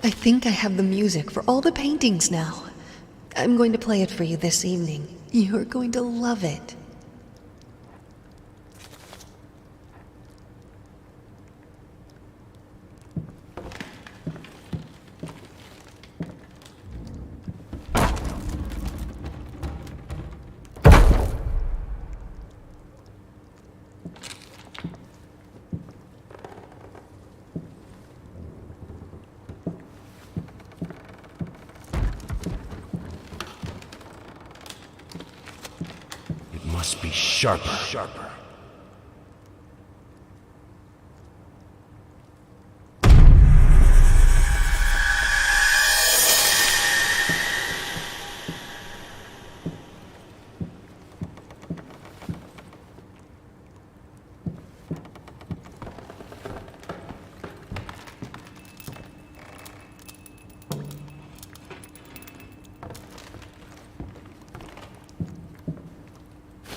I think I have the music for all the paintings now. I'm going to play it for you this evening. You're going to love it. Must be sharper.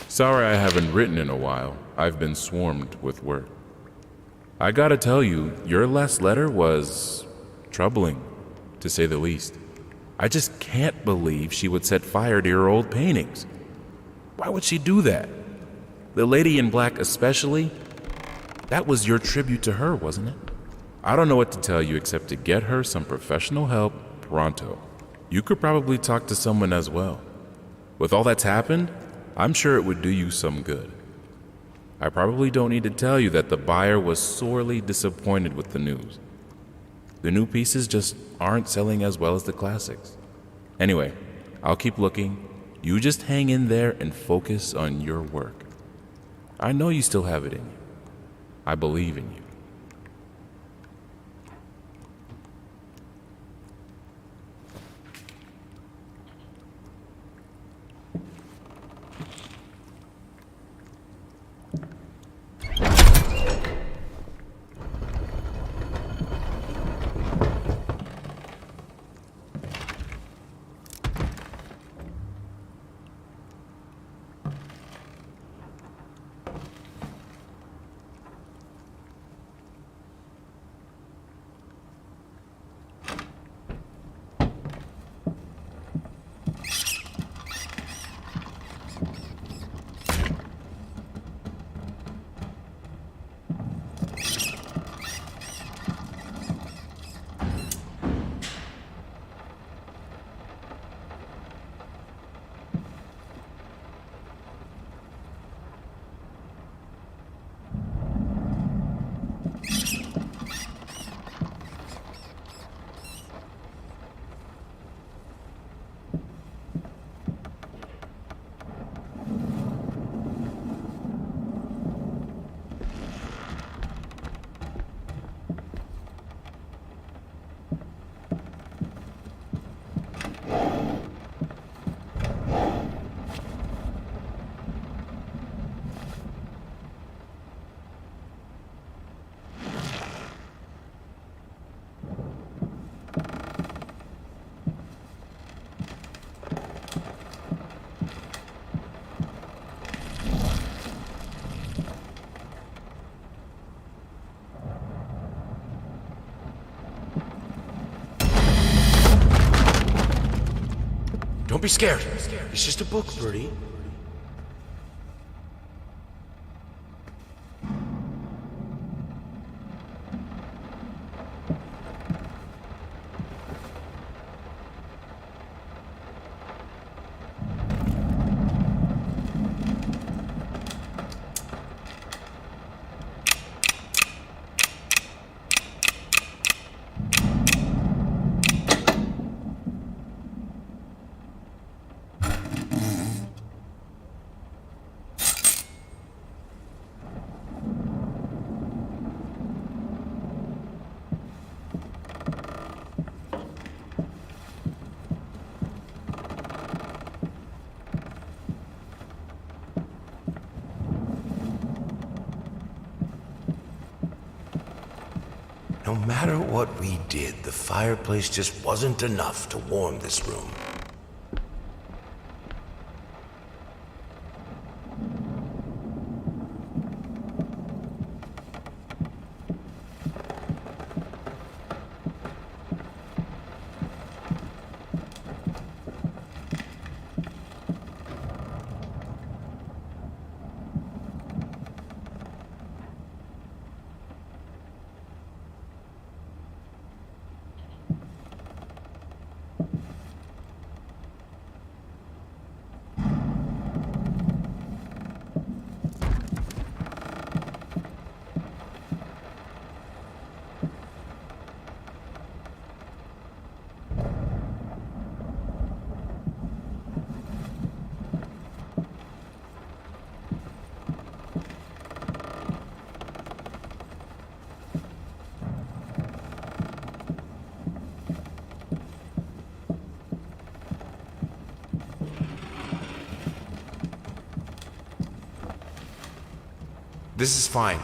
Sorry I haven't written in a while. I've been swarmed with work. I gotta tell you, your last letter was troubling, to say the least. I just can't believe she would set fire to your old paintings. Why would she do that? The lady in black especially? That was your tribute to her, wasn't it? I don't know what to tell you except to get her some professional help pronto. You could probably talk to someone as well. With all that's happened, I'm sure it would do you some good. I probably don't need to tell you that the buyer was sorely disappointed with the news. The new pieces just aren't selling as well as the classics. Anyway, I'll keep looking. You just hang in there and focus on your work. I know you still have it in you. I believe in you. Don't be scared. It's just a book, Birdie. No matter what we did, the fireplace just wasn't enough to warm this room. This is fine.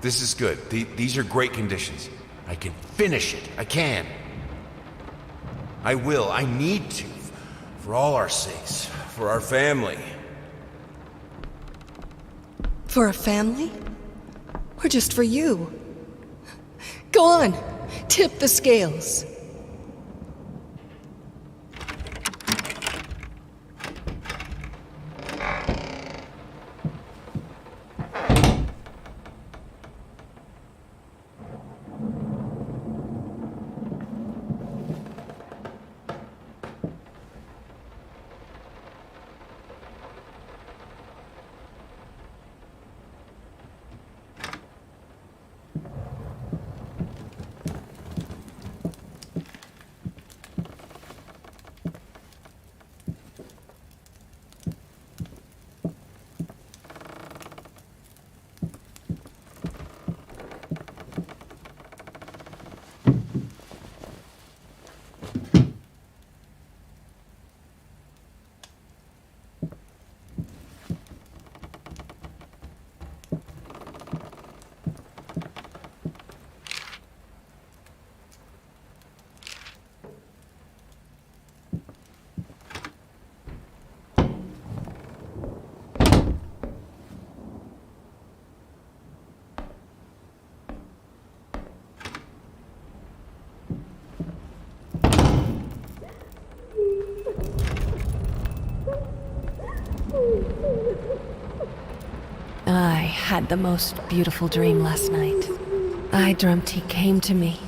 This is good. These are great conditions. I can finish it. I can. I will. I need to. For all our sakes. For our family. For a family? Or just for you? Go on, tip the scales. I had the most beautiful dream last night. I dreamt he came to me,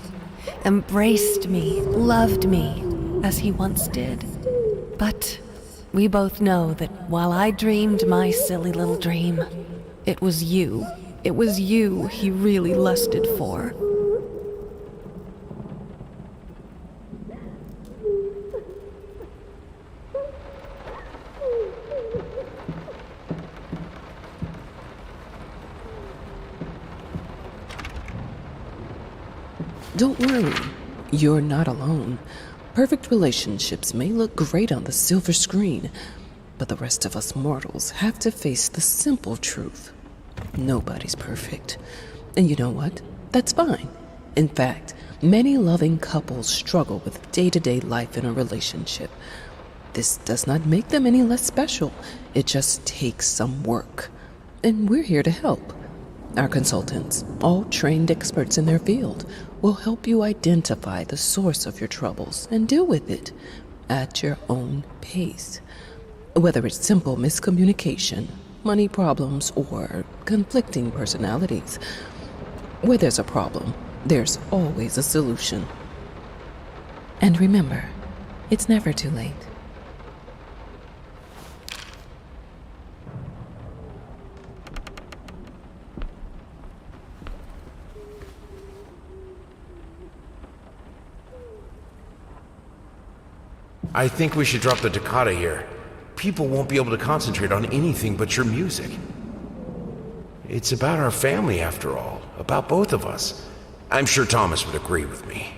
embraced me, loved me, as he once did. But we both know that while I dreamed my silly little dream, it was you he really lusted for. Don't worry, you're not alone. Perfect relationships may look great on the silver screen, but the rest of us mortals have to face the simple truth. Nobody's perfect. And you know what? That's fine. In fact, many loving couples struggle with day-to-day life in a relationship. This does not make them any less special. It just takes some work. And we're here to help. Our consultants, all trained experts in their field, will help you identify the source of your troubles and deal with it at your own pace. Whether it's simple miscommunication, money problems, or conflicting personalities, where there's a problem, there's always a solution. And remember, it's never too late. I think we should drop the toccata here. People won't be able to concentrate on anything but your music. It's about our family, after all. About both of us. I'm sure Thomas would agree with me.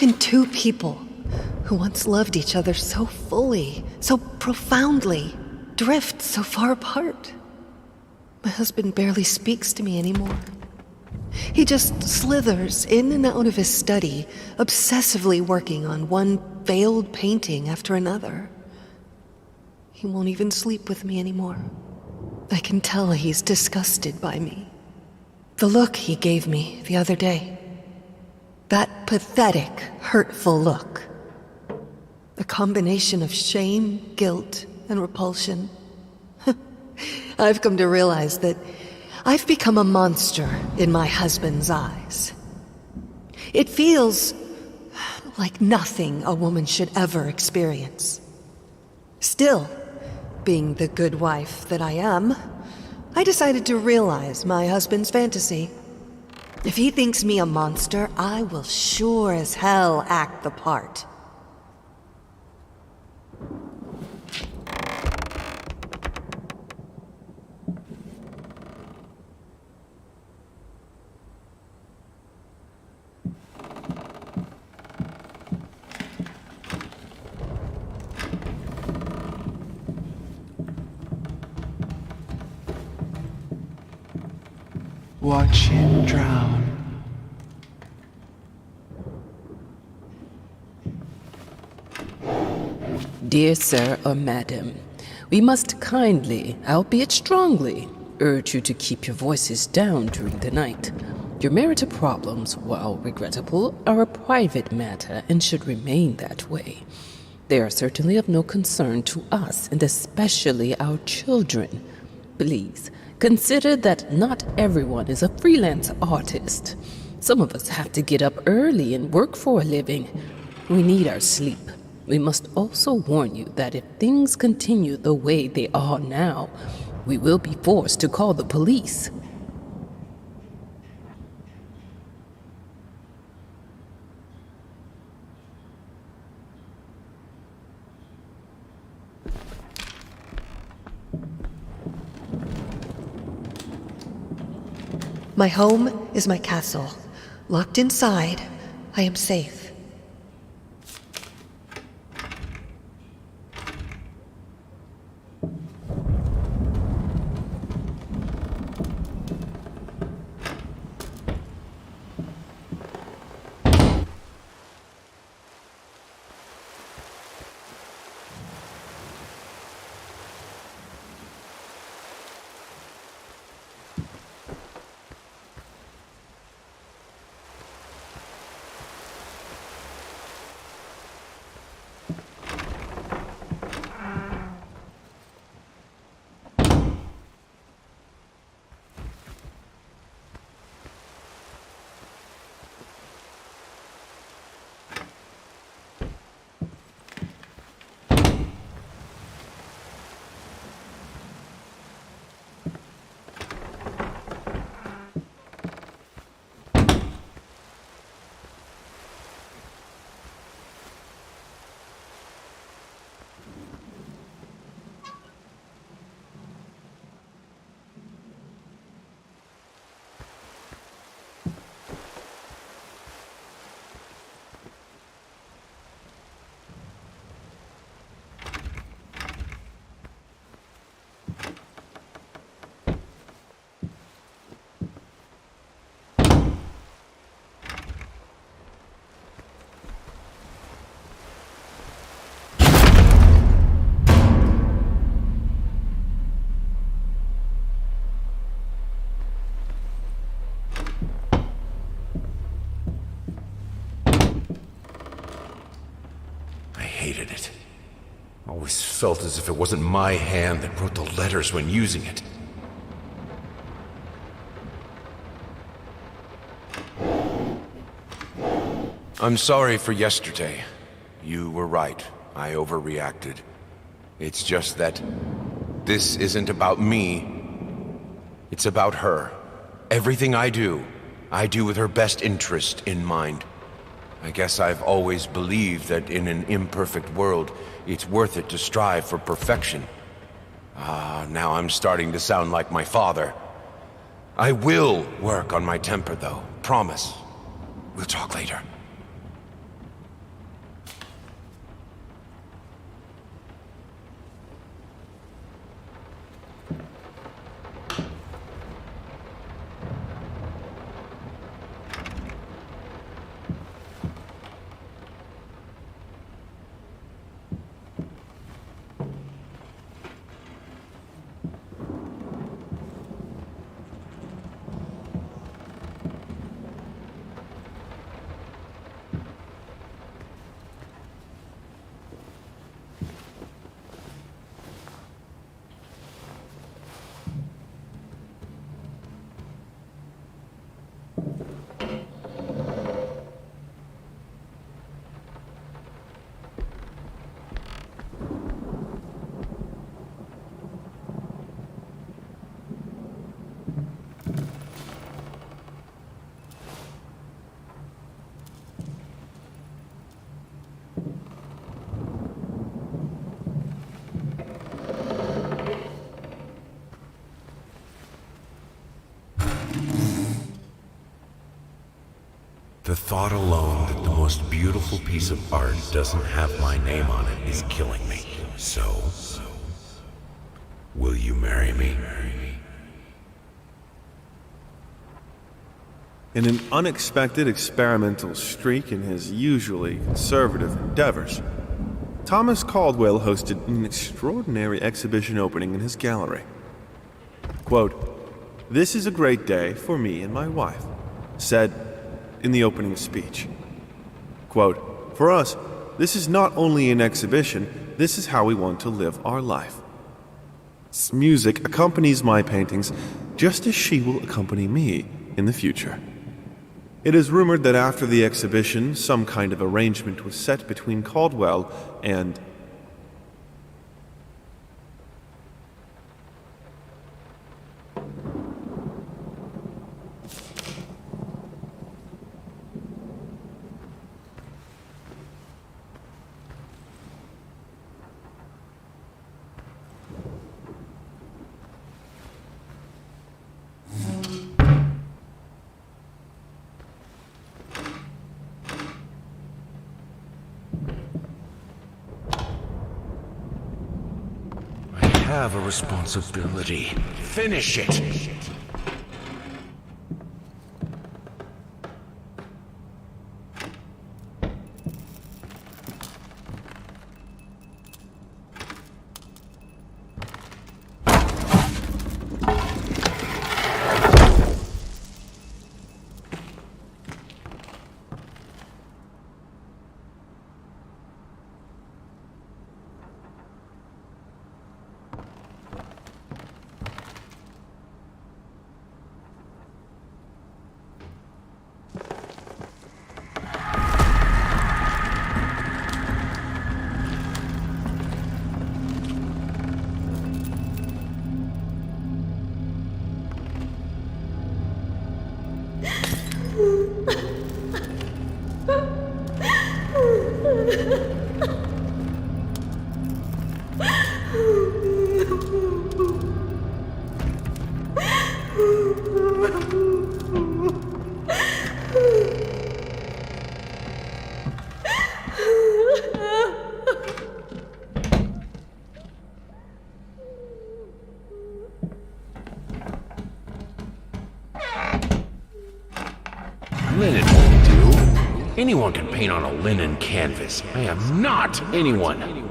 can two people who once loved each other so fully, so profoundly, drift so far apart? My husband barely speaks to me anymore. He just slithers in and out of his study, obsessively working on one failed painting after another. He won't even sleep with me anymore. I can tell he's disgusted by me. The look he gave me the other day. That pathetic, hurtful look. A combination of shame, guilt, and repulsion. I've come to realize that I've become a monster in my husband's eyes. It feels like nothing a woman should ever experience. Still, being the good wife that I am, I decided to realize my husband's fantasy. If he thinks me a monster, I will sure as hell act the part. Watch him drown. Dear sir or madam, we must kindly, albeit strongly, urge you to keep your voices down during the night. Your marital problems, while regrettable, are a private matter and should remain that way. They are certainly of no concern to us, and especially our children. Please, consider that not everyone is a freelance artist. Some of us have to get up early and work for a living. We need our sleep. We must also warn you that if things continue the way they are now, we will be forced to call the police. My home is my castle. Locked inside, I am safe. Hated it. Always felt as if it wasn't my hand that wrote the letters when using it. I'm sorry for yesterday. You were right. I overreacted. It's just that this isn't about me. It's about her. Everything I do with her best interest in mind. I guess I've always believed that in an imperfect world, it's worth it to strive for perfection. Now I'm starting to sound like my father. I will work on my temper, though. Promise. We'll talk later. The thought alone that the most beautiful piece of art doesn't have my name on it is killing me. So, will you marry me? In an unexpected experimental streak in his usually conservative endeavors, Thomas Caldwell hosted an extraordinary exhibition opening in his gallery. Quote, "This is a great day for me and my wife," said in the opening speech. Quote, "For us, this is not only an exhibition, this is how we want to live our life. Music accompanies my paintings just as she will accompany me in the future." It is rumored that after the exhibition, some kind of arrangement was set between Caldwell and I have a responsibility. Finish it! Linen won't do. Anyone can paint on a linen canvas. I am not anyone.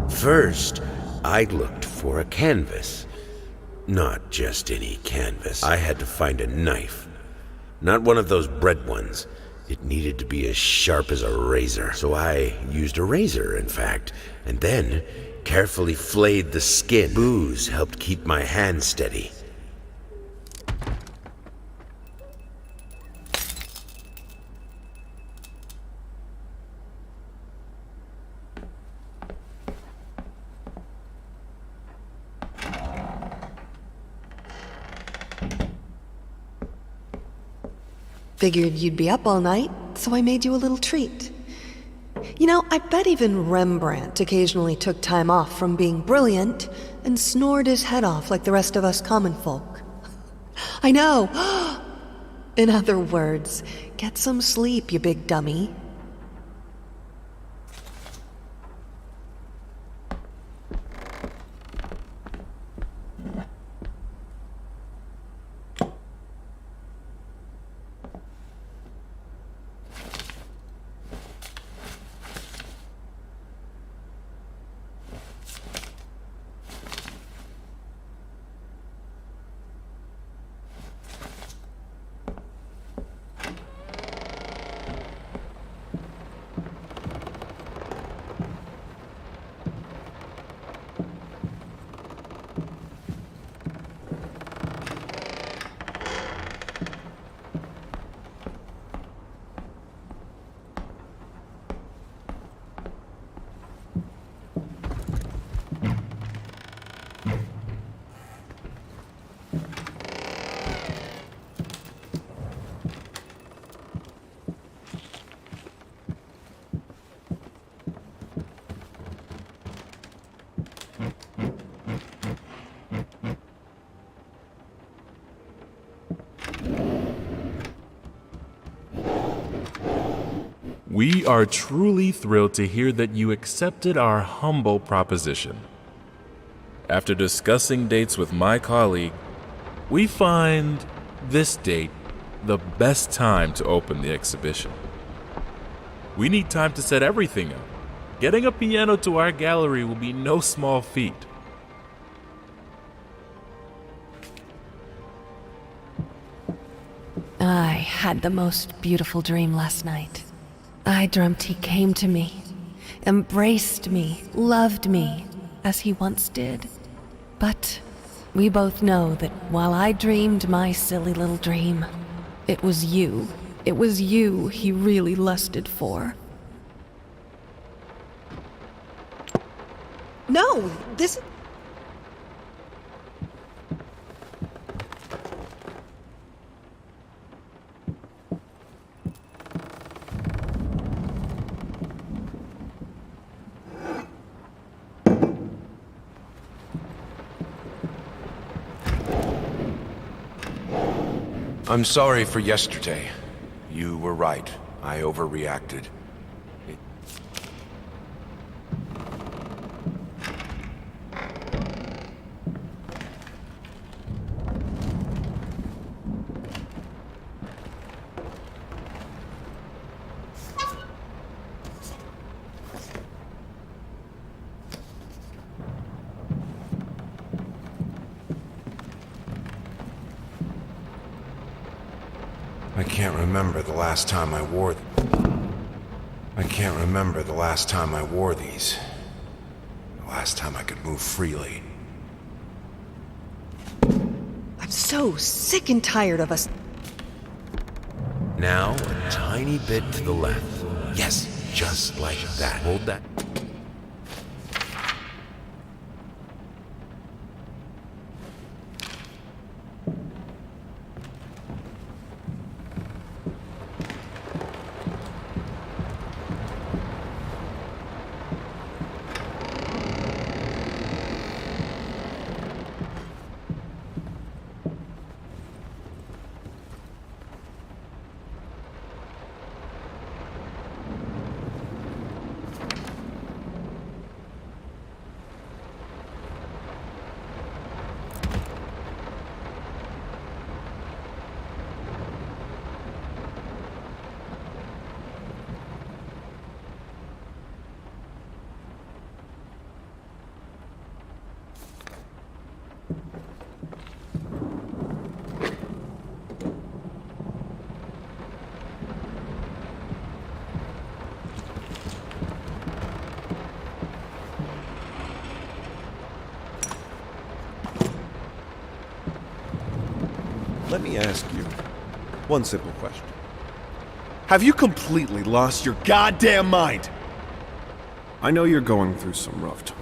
First, I looked for a canvas. Not just any canvas. I had to find a knife. Not one of those bread ones. It needed to be as sharp as a razor. So I used a razor, in fact, and then carefully flayed the skin. Booze helped keep my hand steady. Figured you'd be up all night, so I made you a little treat. You know, I bet even Rembrandt occasionally took time off from being brilliant and snored his head off like the rest of us common folk. I know! In other words, get some sleep, you big dummy. We are truly thrilled to hear that you accepted our humble proposition. After discussing dates with my colleague, we find this date the best time to open the exhibition. We need time to set everything up. Getting a piano to our gallery will be no small feat. I had the most beautiful dream last night. I dreamt he came to me, embraced me, loved me, as he once did. But we both know that while I dreamed my silly little dream, it was you he really lusted for. No, this... I'm sorry for yesterday. You were right. I overreacted. I can't remember the last time I wore these. The last time I could move freely. I'm so sick and tired of us. Now, a tiny bit to the left. Yes, just like that. Hold that. Let me ask you one simple question. Have you completely lost your goddamn mind? I know you're going through some rough times.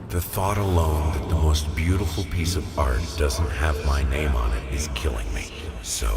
The thought alone that the most beautiful piece of art doesn't have my name on it is killing me. So...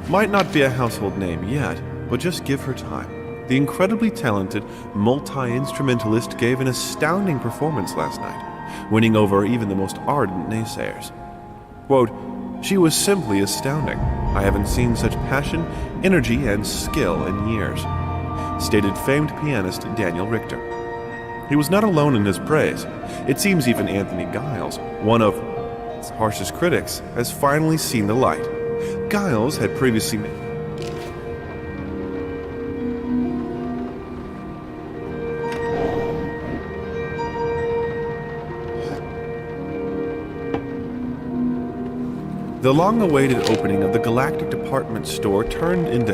Might not be a household name yet, but just give her time. The incredibly talented multi-instrumentalist gave an astounding performance last night, winning over even the most ardent naysayers. Quote, "She was simply astounding. I haven't seen such passion, energy, and skill in years," stated famed pianist Daniel Richter. He was not alone in his praise. It seems even Anthony Giles, one of its harshest critics, has finally seen the light. Giles had previously... The long-awaited opening of the Galactic Department Store turned into...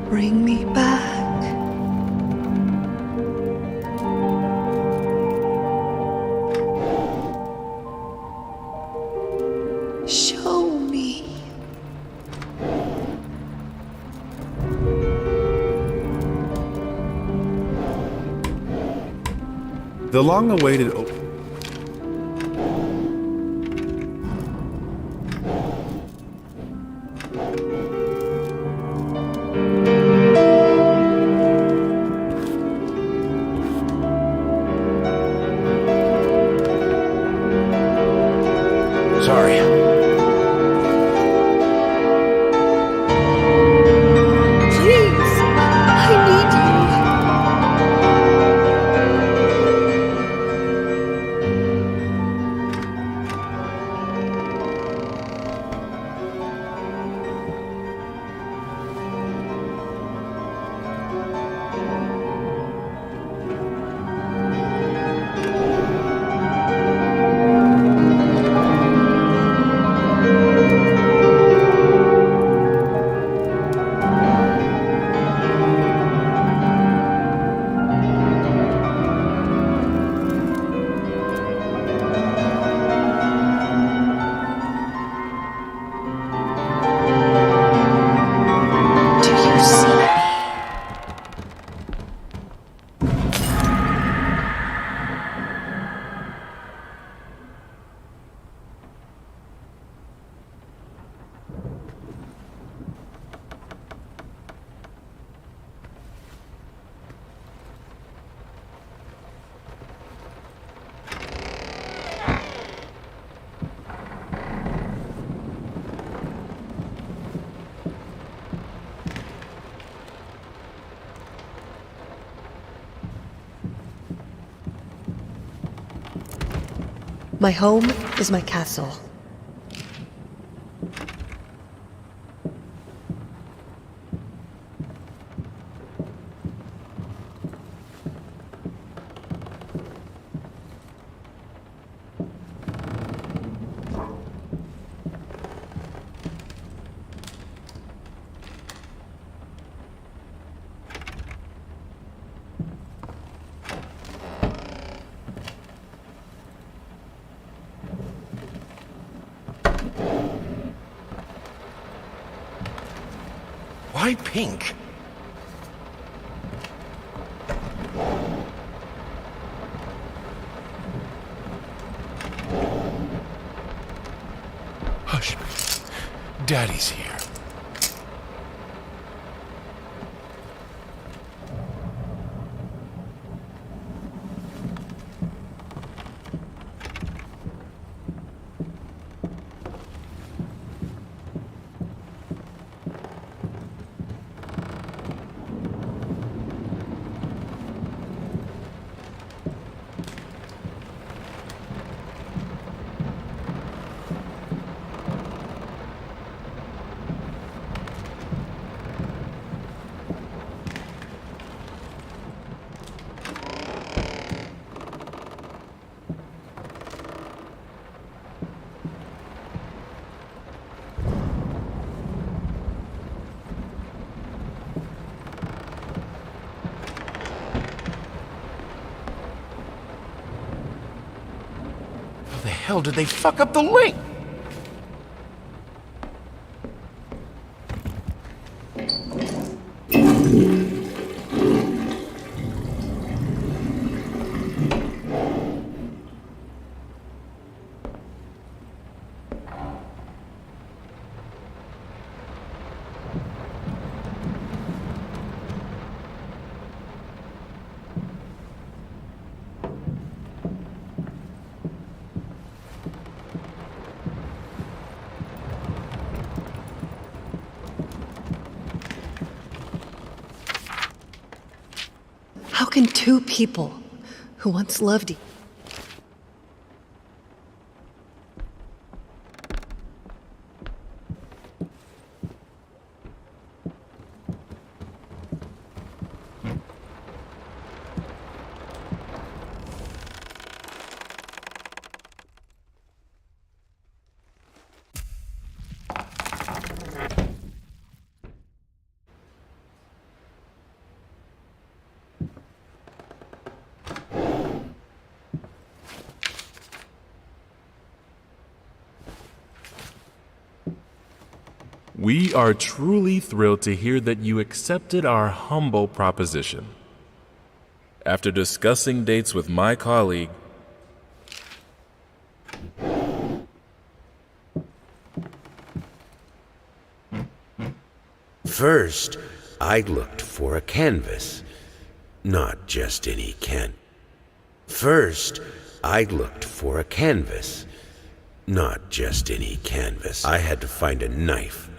Bring me back. Show me. The long-awaited Sorry. Please, I need you. Do you see me? My home is my castle. Why pink? Hush. Daddy's here. How the hell did they fuck up the link? How can two people who once loved each We are truly thrilled to hear that you accepted our humble proposition. After discussing dates with my colleague, First, I looked for a canvas. Not just any First, I looked for a canvas. Not just any canvas. I had to find a knife.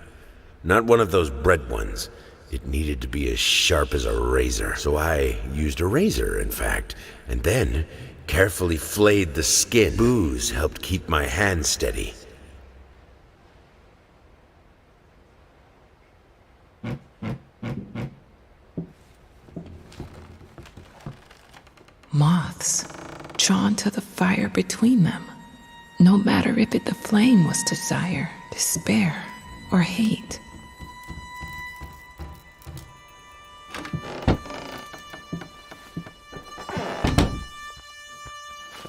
Not one of those bread ones. It needed to be as sharp as a razor. So I used a razor, in fact, and then carefully flayed the skin. Booze helped keep my hand steady. Moths drawn to the fire between them, no matter if the flame was desire, despair, or hate.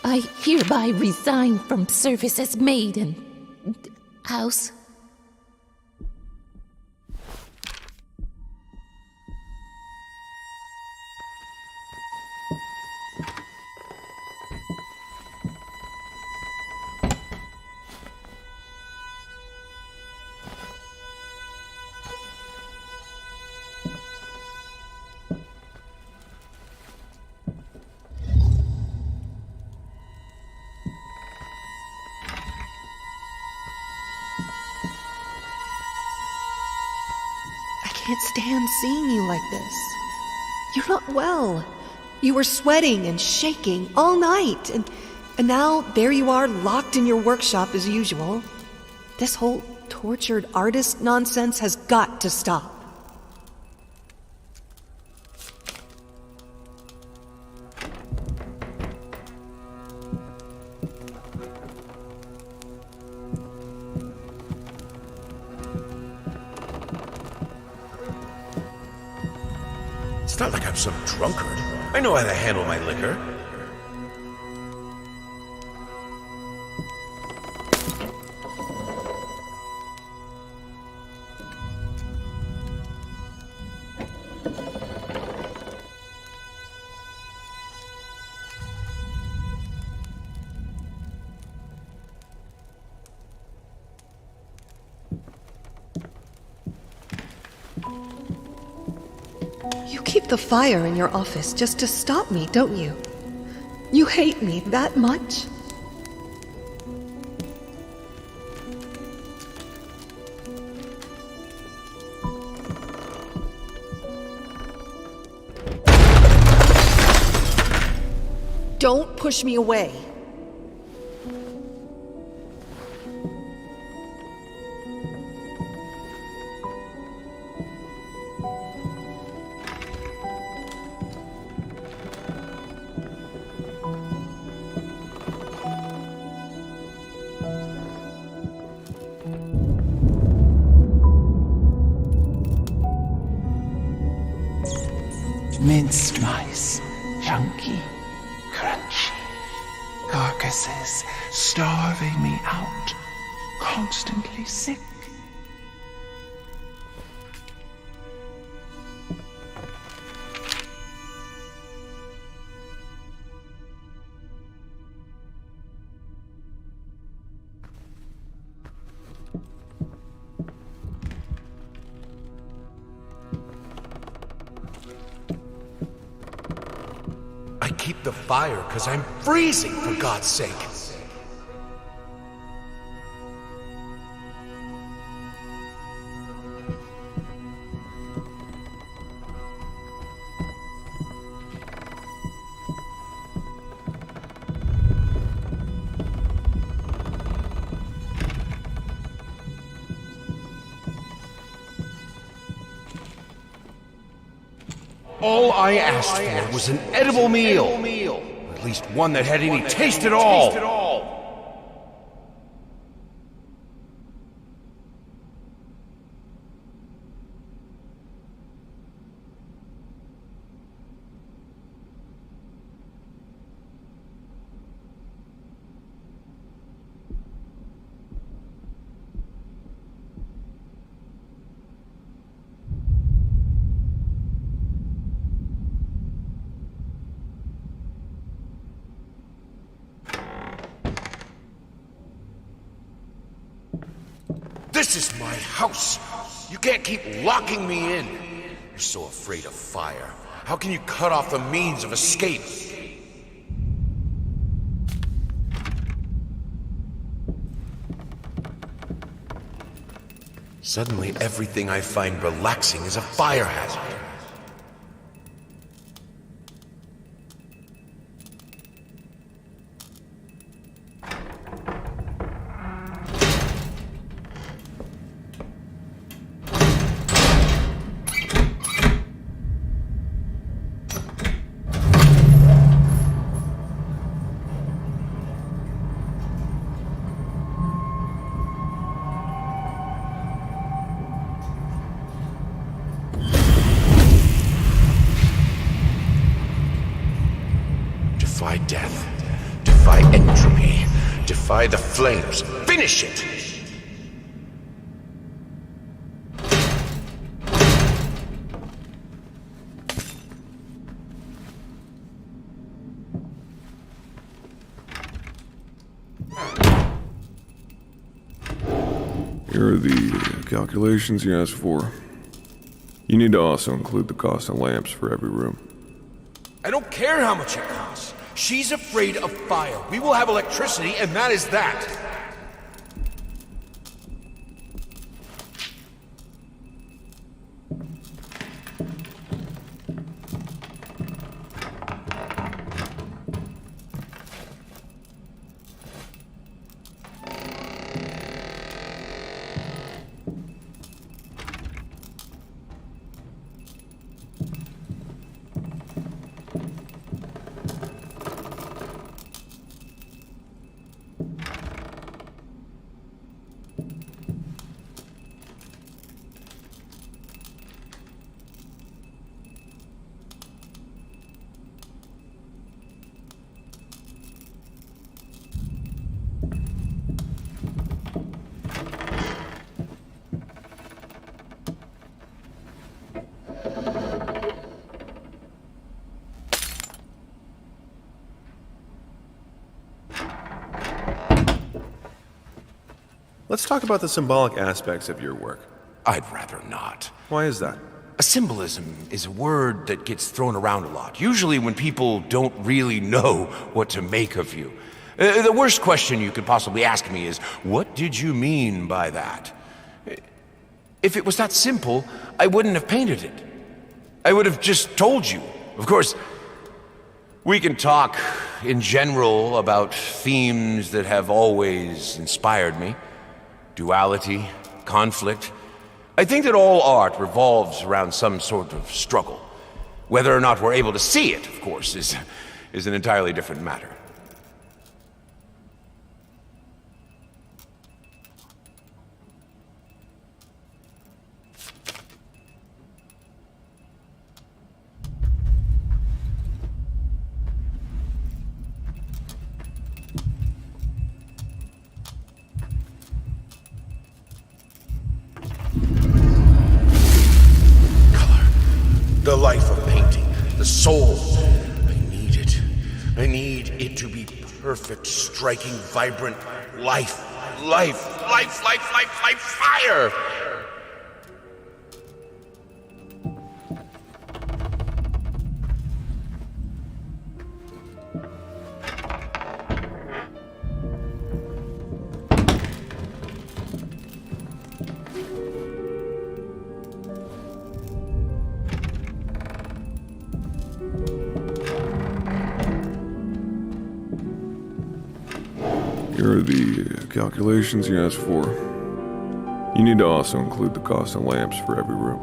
I hereby resign from service as maid in house. I can't stand seeing you like this. You're not well. You were sweating and shaking all night, and now there you are, locked in your workshop as usual. This whole tortured artist nonsense has got to stop. It's not like I'm some drunkard. I know how to handle my liquor. You keep the fire in your office just to stop me, don't you? You hate me that much? Don't push me away. Minced mice, chunky, crunchy. Carcasses starving me out, constantly sick. I keep the fire because I'm freezing, for God's sake. All I asked for was an edible meal. At least one that had any taste at all. This is my house. You can't keep locking me in. You're so afraid of fire. How can you cut off the means of escape? Suddenly, everything I find relaxing is a fire hazard. Defy death. Defy entropy. Defy the flames. Finish it! Here are the calculations you asked for. You need to also include the cost of lamps for every room. I don't care how much it costs. She's afraid of fire. We will have electricity, and that is that. Let's talk about the symbolic aspects of your work. I'd rather not. Why is that? A symbolism is a word that gets thrown around a lot, usually when people don't really know what to make of you. The worst question you could possibly ask me is, what did you mean by that? If it was that simple, I wouldn't have painted it. I would have just told you. Of course, we can talk in general about themes that have always inspired me. Duality, conflict. I think that all art revolves around some sort of struggle. Whether or not we're able to see it, of course, is an entirely different matter. The life of painting, the soul. I need it. I need it to be perfect, striking, vibrant life. Fire! Here are the calculations you asked for. You need to also include the cost of lamps for every room.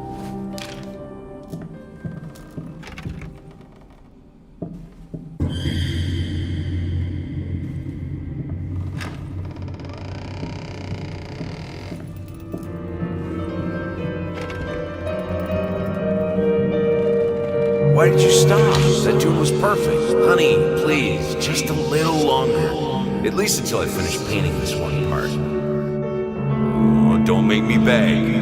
Why did you stop? That tune was perfect. Honey, please, just a little longer. At least until I finish painting this one part. Oh, don't make me beg.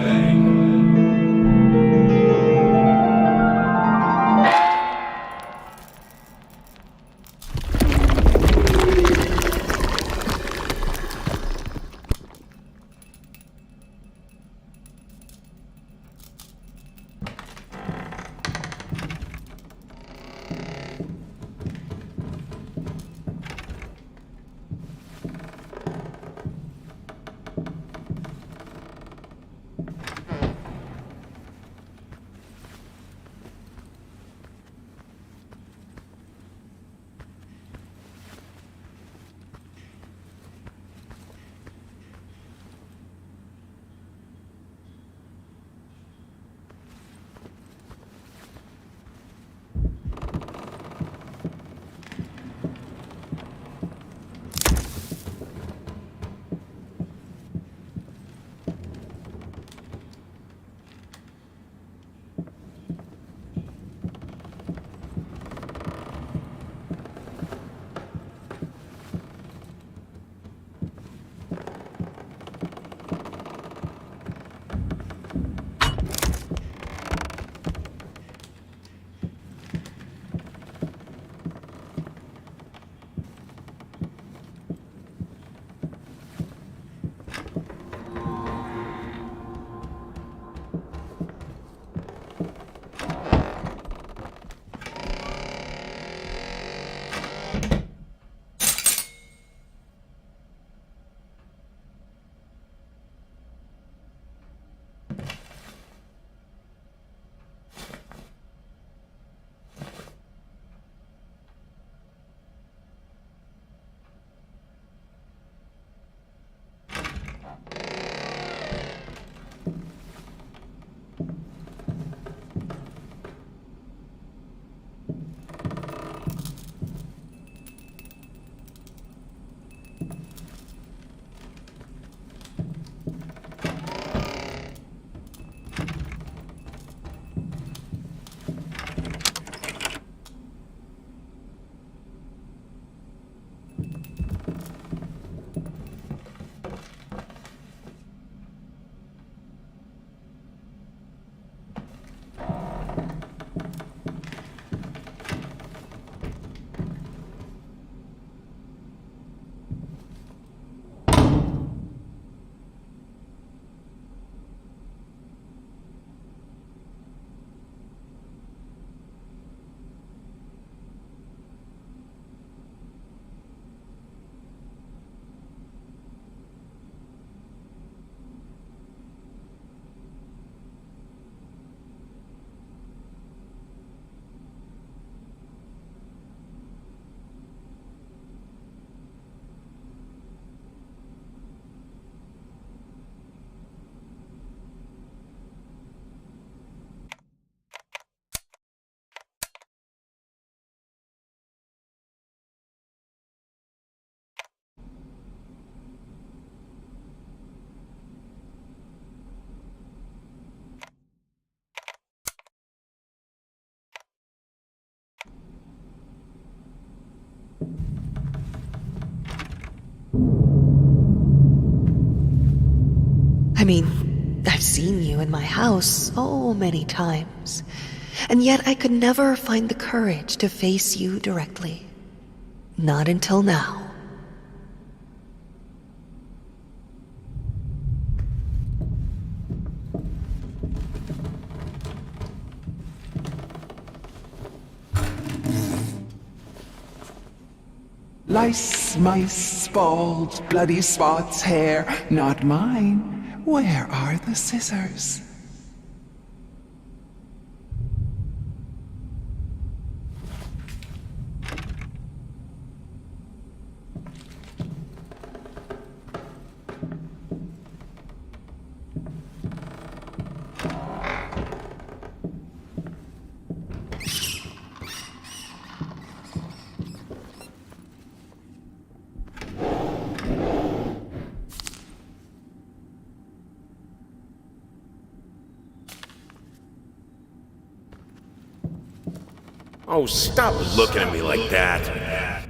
I mean, I've seen you in my house so many times, and yet I could never find the courage to face you directly. Not until now. Lice, mice, bald, bloody spots, hair, not mine. Where are the scissors? Oh, stop looking at me like that.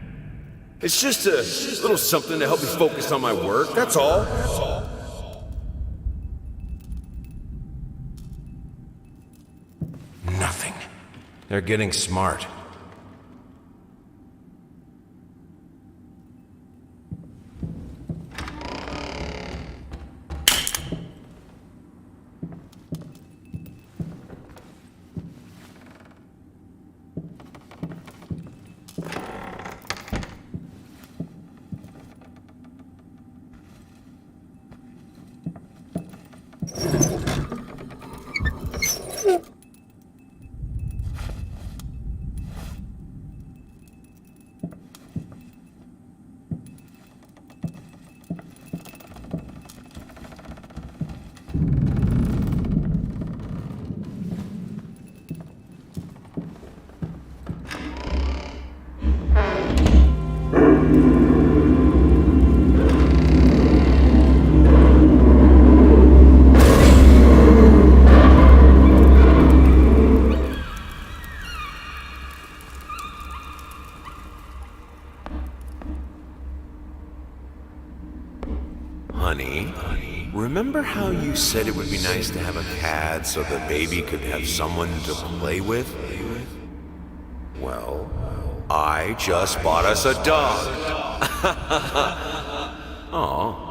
It's just a little something to help me focus on my work, that's all. Nothing. They're getting smart. Honey, remember how you said it would be nice to have a cat so the baby could have someone to play with? Well, I just bought us a dog. Aw.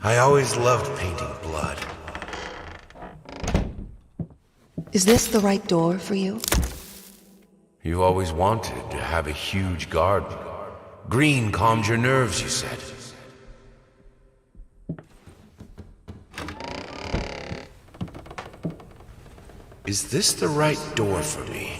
I always loved painting blood. Is this the right door for you? You always wanted to have a huge garden. Green calmed your nerves, you said. Is this the right door for me?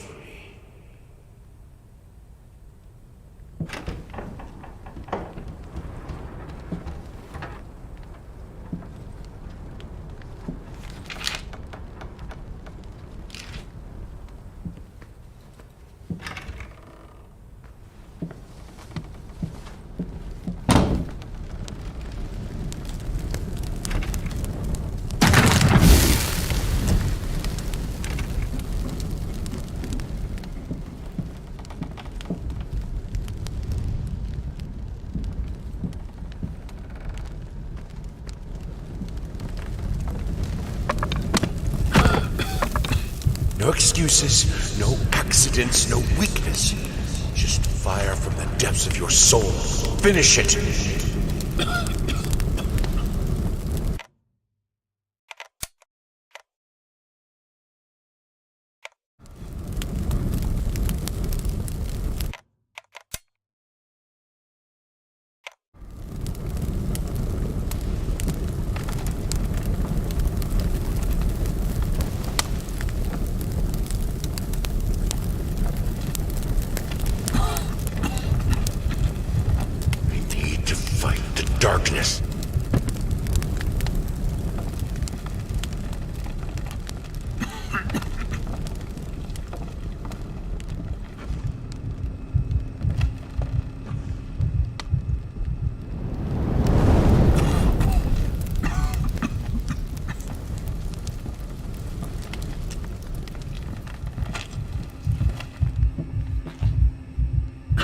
No excuses, no accidents, no weakness. use of your soul. Finish it! Darkness.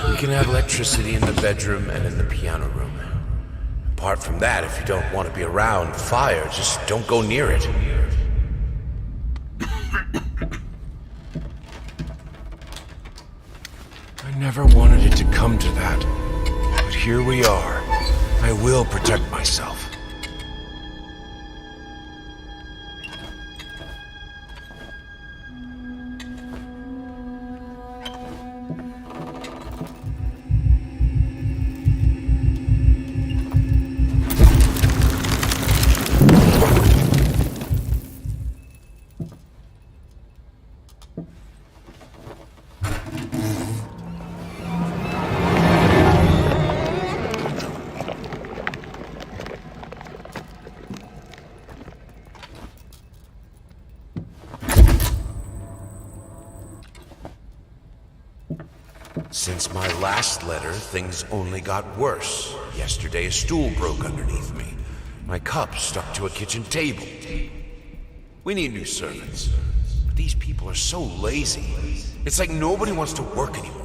We can have electricity in the bedroom and in the piano room. Apart from that, if you don't want to be around fire, just don't go near it. I never wanted it to come to that. But here we are. I will protect myself. Since my last letter, things only got worse. Yesterday, a stool broke underneath me. My cup stuck to a kitchen table. We need new servants. But these people are so lazy. It's like nobody wants to work anymore.